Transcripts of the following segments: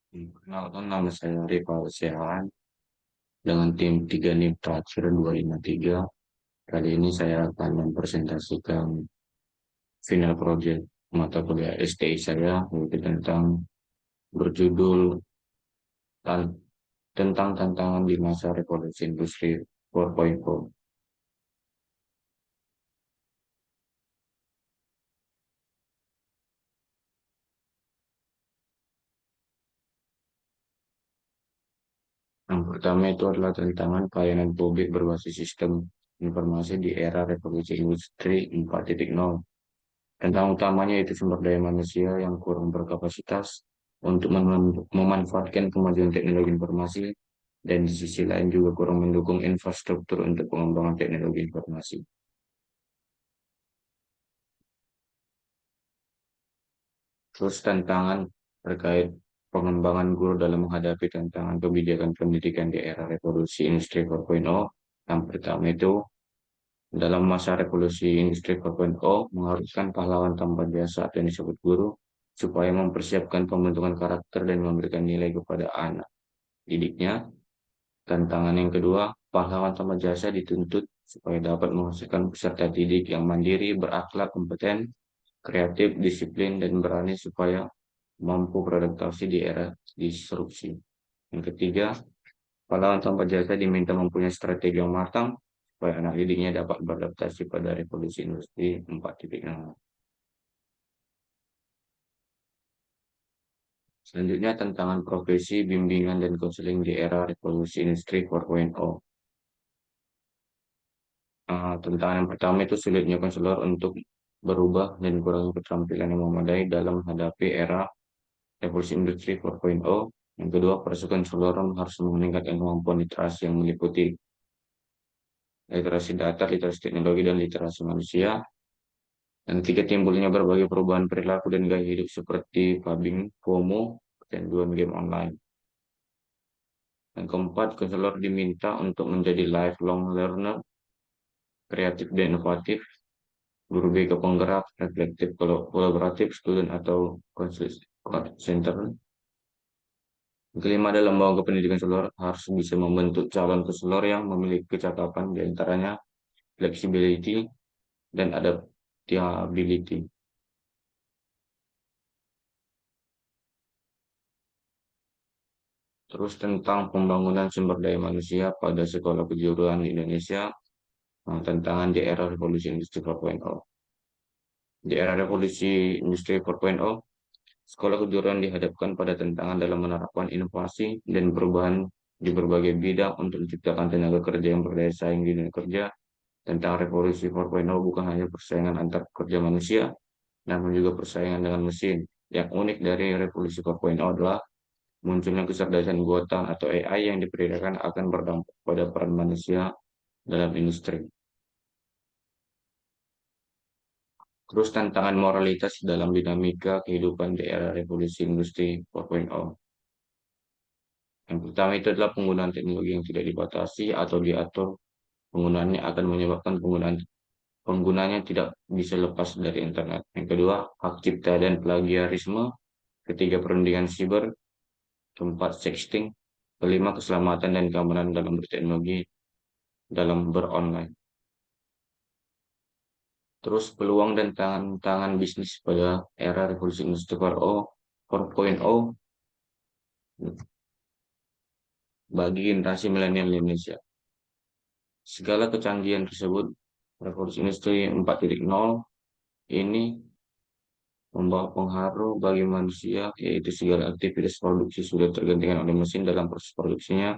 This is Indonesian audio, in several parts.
Perkenalkan, nama saya Rival Sehan dengan tim 3 NIM terakhir 253. Kali ini saya akan mempresentasikan final project mata kuliah STI saya, yaitu berjudul tan- tentang tantangan di masa revolusi industri 4.0. Yang pertama itu adalah tantangan pelayanan publik berbasis sistem informasi di era revolusi industri 4.0. Tentang utamanya itu sumber daya manusia yang kurang berkapasitas untuk memanfaatkan kemajuan teknologi informasi, dan di sisi lain juga kurang mendukung infrastruktur untuk pengembangan teknologi informasi. Terus tantangan terkait pengembangan guru dalam menghadapi tantangan kebijakan pendidikan di era revolusi industri 4.0. Yang pertama itu, dalam masa revolusi industri 4.0 mengharuskan pahlawan tanpa jasa atau yang disebut guru supaya mempersiapkan pembentukan karakter dan memberikan nilai kepada anak didiknya. Tantangan yang kedua, pahlawan tanpa jasa dituntut supaya dapat menghasilkan peserta didik yang mandiri, berakhlak, kompeten, kreatif, disiplin, dan berani supaya mampu beradaptasi di era disrupsi. Yang ketiga, pahlawan tanpa jasa diminta mempunyai strategi yang matang supaya anak didiknya dapat beradaptasi pada revolusi industri 4.0. Selanjutnya, tantangan profesi, bimbingan, dan konseling di era revolusi industri 4.0. Tantangan yang pertama itu sulitnya konselor untuk berubah dan kurangnya keterampilan yang memadai dalam menghadapi era revolusi industri 4.0. Yang kedua, pasukan konselor harus meningkatkan kemampuan literasi yang meliputi literasi data, literasi teknologi, dan literasi manusia. Dan ketiga, timbulnya berbagai perubahan perilaku dan gaya hidup seperti pubbing, FOMO, kecanduan game online. Yang keempat, konselor diminta untuk menjadi lifelong learner, kreatif dan inovatif, guru BK penggerak, reflektif, kolaboratif, student atau center. Yang kelima, dalam lembaga pendidikan konselor harus bisa membentuk calon konselor yang memiliki kecakapan, diantaranya flexibility dan adaptability. Terus tentang pembangunan sumber daya manusia pada sekolah kejuruan di Indonesia, tantangan di era revolusi industri 4.0. Di era revolusi industri 4.0, sekolah kejuruan dihadapkan pada tantangan dalam menerapkan inovasi dan perubahan di berbagai bidang untuk menciptakan tenaga kerja yang berdaya saing di dunia kerja. Tentang revolusi 4.0 bukan hanya persaingan antar pekerja manusia, namun juga persaingan dengan mesin. Yang unik dari revolusi 4.0 adalah munculnya kecerdasan buatan atau AI yang diperkirakan akan berdampak pada peran manusia dalam industri. Terus tantangan moralitas dalam dinamika kehidupan di era revolusi industri 4.0. Yang pertama itu adalah penggunaan teknologi yang tidak dibatasi atau diatur. Penggunaannya akan menyebabkan penggunanya tidak bisa lepas dari internet. Yang kedua, hak cipta dan plagiarisme. Ketiga, perundingan siber. Keempat, sexting. Kelima, keselamatan dan keamanan dalam berteknologi dalam beronline. Terus peluang dan tantangan bisnis pada era revolusi industri 4.0 bagi generasi milenial di Indonesia. Segala kecanggihan tersebut, revolusi industri 4.0 ini membawa pengaruh bagi manusia, yaitu segala aktivitas produksi sudah tergantikan oleh mesin dalam proses produksinya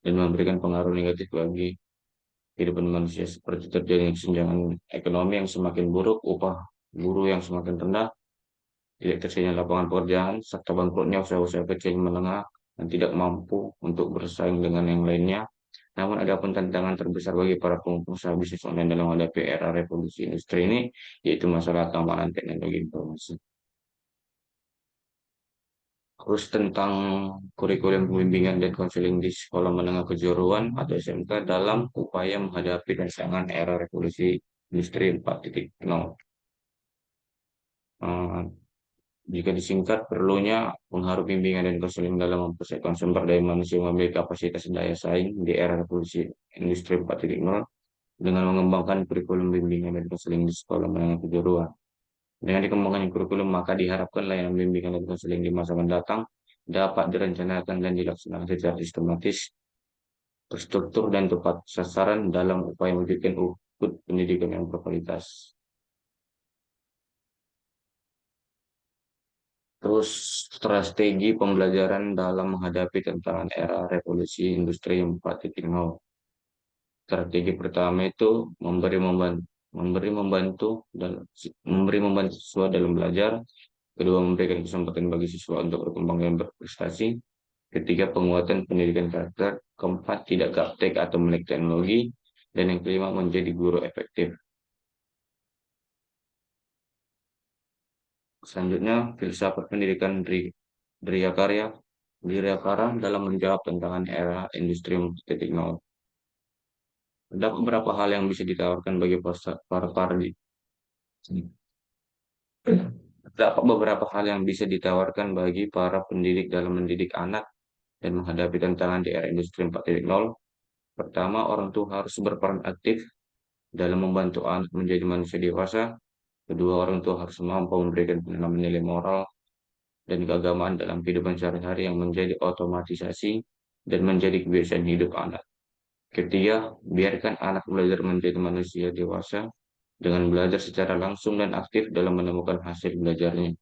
dan memberikan pengaruh negatif bagi kehidupan manusia seperti terjadinya kesenjangan ekonomi yang semakin buruk, upah buruh yang semakin rendah, tidak tersedianya lapangan pekerjaan, serta bangkrutnya usaha-usaha kecil menengah dan tidak mampu untuk bersaing dengan yang lainnya. Namun ada pun tantangan terbesar bagi para pengusaha bisnis online dalam menghadapi era revolusi industri ini, yaitu masalah keamanan teknologi informasi. Terus tentang kurikulum pembimbingan dan konseling di sekolah menengah kejuruan atau SMK dalam upaya menghadapi tantangan era revolusi industri 4.0. Jika disingkat, perlunya pengaruh bimbingan dan konseling dalam mempersiapkan sumber daya manusia yang memiliki kapasitas daya saing di era revolusi industri 4.0 dengan mengembangkan kurikulum bimbingan dan konseling di sekolah menengah kejuruan. Dengan dikembangkan kurikulum, maka diharapkan layanan bimbingan dan konseling di masa mendatang dapat direncanakan dan dilaksanakan secara sistematis, terstruktur, dan tepat sasaran dalam upaya mewujudkan output pendidikan yang berkualitas. Terus strategi pembelajaran dalam menghadapi tantangan era revolusi industri 4.0. Strategi pertama itu memberi membantu siswa dalam belajar. Kedua, memberikan kesempatan bagi siswa untuk berkembang dan berprestasi. Ketiga, penguatan pendidikan karakter. Keempat, tidak gaptek atau melek teknologi. Dan yang kelima, menjadi guru efektif. Selanjutnya, filsafat pendidikan Dria Karya, Dria Kara dalam menjawab tantangan era industri 4.0. Ada beberapa hal yang bisa ditawarkan bagi para di Terdapat beberapa hal yang bisa ditawarkan bagi para pendidik dalam mendidik anak dan menghadapi tantangan di era industri 4.0. Pertama, orang tua harus berperan aktif dalam membantu anak menjadi manusia dewasa. Kedua, orang tua harus mampu memberikan penanaman nilai moral dan keagamaan dalam kehidupan sehari-hari yang menjadi otomatisasi dan menjadi kebiasaan hidup anak. Ketiga, biarkan anak belajar menjadi manusia dewasa dengan belajar secara langsung dan aktif dalam menemukan hasil belajarnya.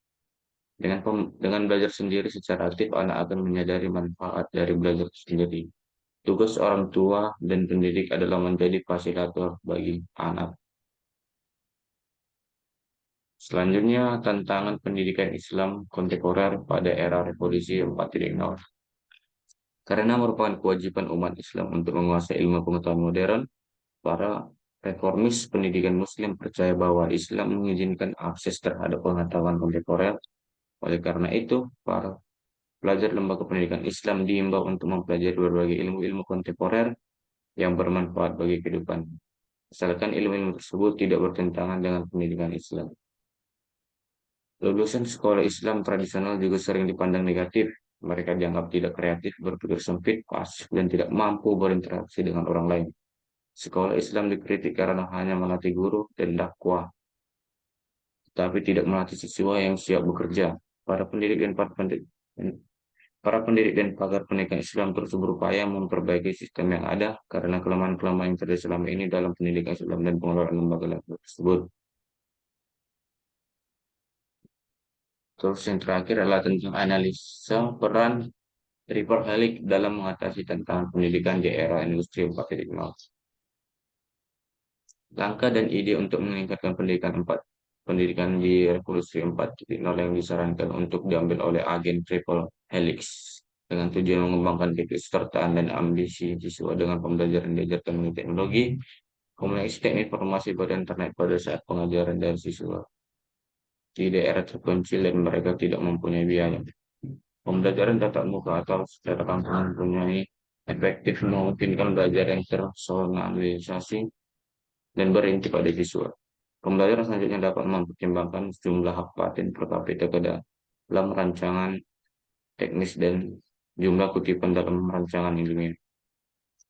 Dengan belajar sendiri secara aktif, anak akan menyadari manfaat dari belajar sendiri. Tugas orang tua dan pendidik adalah menjadi fasilitator bagi anak. Selanjutnya, tantangan pendidikan Islam kontemporer pada era revolusi 4.0. Karena merupakan kewajiban umat Islam untuk menguasai ilmu pengetahuan modern, para reformis pendidikan Muslim percaya bahwa Islam mengizinkan akses terhadap pengetahuan kontemporer. Oleh karena itu, para pelajar lembaga pendidikan Islam diimbau untuk mempelajari berbagai ilmu-ilmu kontemporer yang bermanfaat bagi kehidupan, asalkan ilmu-ilmu tersebut tidak bertentangan dengan pendidikan Islam. Lulusan sekolah Islam tradisional juga sering dipandang negatif. Mereka dianggap tidak kreatif, berpikir sempit, pasif, dan tidak mampu berinteraksi dengan orang lain. Sekolah Islam dikritik karena hanya melatih guru dan dakwah, tapi tidak melatih siswa yang siap bekerja. Para pendidik dan para pendidik dan pakar pendidikan Islam terus berupaya memperbaiki sistem yang ada karena kelemahan-kelemahan yang terjadi selama ini dalam pendidikan Islam dan pengelolaan lembaga tersebut. Terus yang terakhir adalah tentang analisa peran Trevor Hellick dalam mengatasi tantangan pendidikan di era industri 4.0. Langkah dan ide untuk meningkatkan pendidikan di revolusi 4.0 yang disarankan untuk diambil oleh agen Triple Helix dengan tujuan mengembangkan keikutsertaan dan ambisi siswa dengan pembelajaran diajarkan dengan teknologi, komunikasi teknik informasi pada internet pada saat pengajaran dari siswa di daerah terpencil dan mereka tidak mempunyai biaya. Pembelajaran tatap muka atau secara langsung mempunyai efektif memungkinkan belajar yang terpersonalisasi dan berinti pada siswa. Pembelajaran selanjutnya dapat mempertimbangkan jumlah hak paten per kapita ke dalam rancangan teknis dan jumlah kutipan dalam rancangan ilmiah.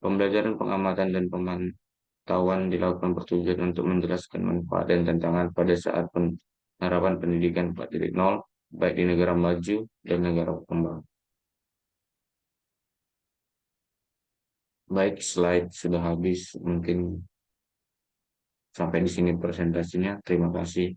Pembelajaran pengamatan dan pemantauan dilakukan bertujuan untuk menjelaskan manfaat dan tantangan pada saat penerapan pendidikan 4.0 baik di negara maju dan negara berkembang. Baik, slide sudah habis. Mungkin sampai di sini presentasinya. Terima kasih.